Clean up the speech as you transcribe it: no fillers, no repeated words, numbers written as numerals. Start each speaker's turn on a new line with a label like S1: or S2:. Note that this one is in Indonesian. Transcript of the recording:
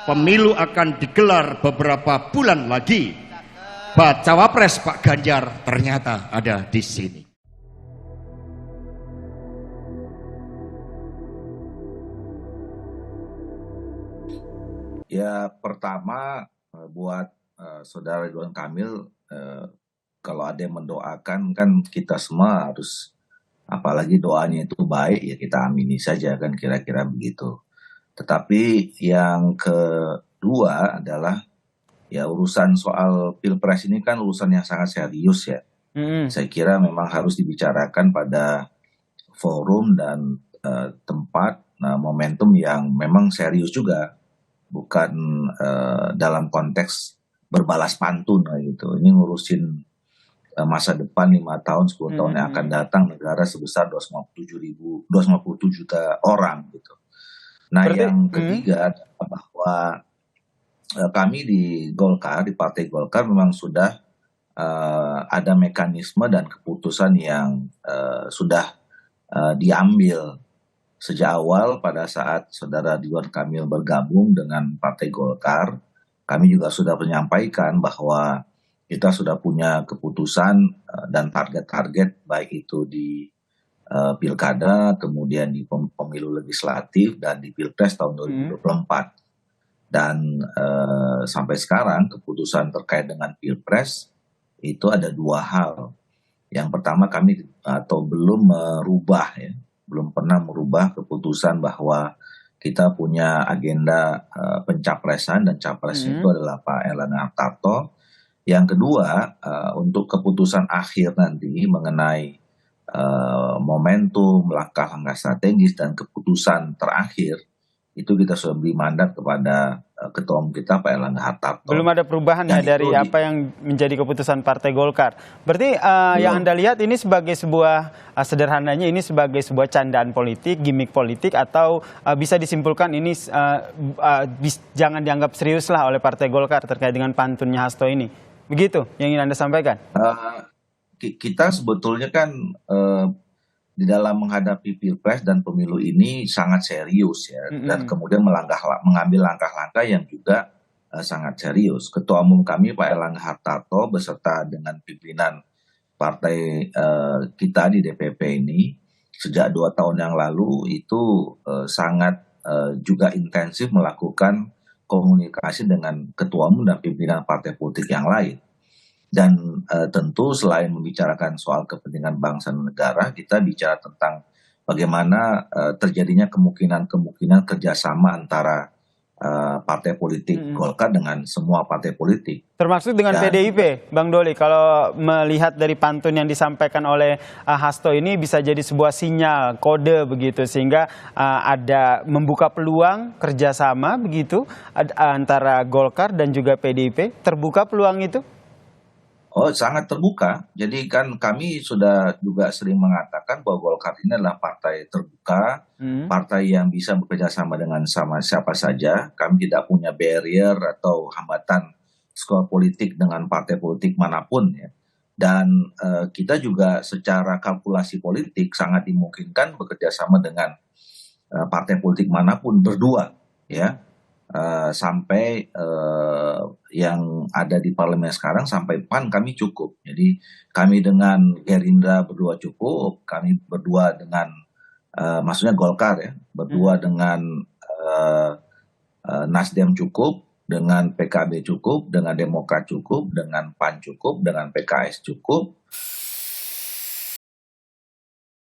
S1: Pemilu akan digelar beberapa bulan lagi. Bacawa Pres Pak Ganjar ternyata ada di sini.
S2: Ya pertama buat saudara Ridwan Kamil, kalau ada yang mendoakan kan kita semua harus, apalagi doanya itu baik ya kita amini saja kan kira-kira begitu. Tetapi yang kedua adalah ya urusan soal pilpres ini kan urusan yang sangat serius ya. Saya kira memang harus dibicarakan pada forum dan tempat, momentum yang memang serius juga, bukan dalam konteks berbalas pantun gitu. Ini ngurusin masa depan 5 tahun, 10 tahun yang akan datang negara sebesar 257 juta orang gitu. Nah, yang ketiga bahwa kami di Golkar, di Partai Golkar memang sudah ada mekanisme dan keputusan yang sudah diambil sejak awal pada saat saudara Ridwan Kamil bergabung dengan Partai Golkar. Kami juga sudah menyampaikan bahwa kita sudah punya keputusan dan target-target baik itu di pilkada, kemudian di pemilu legislatif dan di pilpres tahun 2024. Dan sampai sekarang keputusan terkait dengan pilpres itu ada dua hal. Yang pertama kami belum merubah ya, belum pernah merubah keputusan bahwa kita punya agenda pencapresan dan capresnya itu adalah Pak Erlangga Hartarto. Yang kedua, untuk keputusan akhir nanti mengenai momentum, langkah-langkah strategis dan keputusan terakhir itu kita sudah beri mandat kepada Ketua Umum kita Pak Erlangga Hartarto.
S3: Belum ada perubahan ya dari apa yang menjadi keputusan Partai Golkar. Berarti yang Anda lihat ini sebagai sebuah sederhananya ini sebagai sebuah candaan politik, gimmick politik, atau bisa disimpulkan ini jangan dianggap serius lah oleh Partai Golkar terkait dengan pantunnya Hasto ini. Begitu yang ingin Anda sampaikan?
S2: Kita sebetulnya kan di dalam menghadapi pilpres dan pemilu ini sangat serius ya, dan kemudian mengambil langkah-langkah yang juga sangat serius. Ketua Umum kami Pak Erlangga Hartarto beserta dengan pimpinan partai kita di DPP ini sejak 2 tahun yang lalu itu sangat juga intensif melakukan komunikasi dengan ketua umum dan pimpinan partai politik yang lain. Dan tentu selain membicarakan soal kepentingan bangsa dan negara, kita bicara tentang bagaimana terjadinya kemungkinan kerjasama antara partai politik Golkar dengan semua partai politik.
S3: Termasuk dengan PDIP, Bang Doli. Kalau melihat dari pantun yang disampaikan oleh Hasto ini bisa jadi sebuah sinyal, kode begitu, sehingga ada membuka peluang kerjasama begitu antara Golkar dan juga PDIP. Terbuka peluang itu?
S2: Oh, sangat terbuka. Jadi kan kami sudah juga sering mengatakan bahwa Golkar ini adalah partai terbuka, partai yang bisa bekerja sama dengan siapa saja. Kami tidak punya barrier atau hambatan skor politik dengan partai politik manapun ya. Dan kita juga secara kalkulasi politik sangat dimungkinkan bekerja sama dengan partai politik manapun berdua ya. Sampai yang ada di parlemen sekarang sampai PAN kami cukup. Jadi kami dengan Gerindra berdua cukup, kami berdua dengan maksudnya Golkar ya, berdua dengan Nasdem cukup, dengan PKB cukup, dengan Demokrat cukup, dengan PAN cukup, dengan PKS cukup,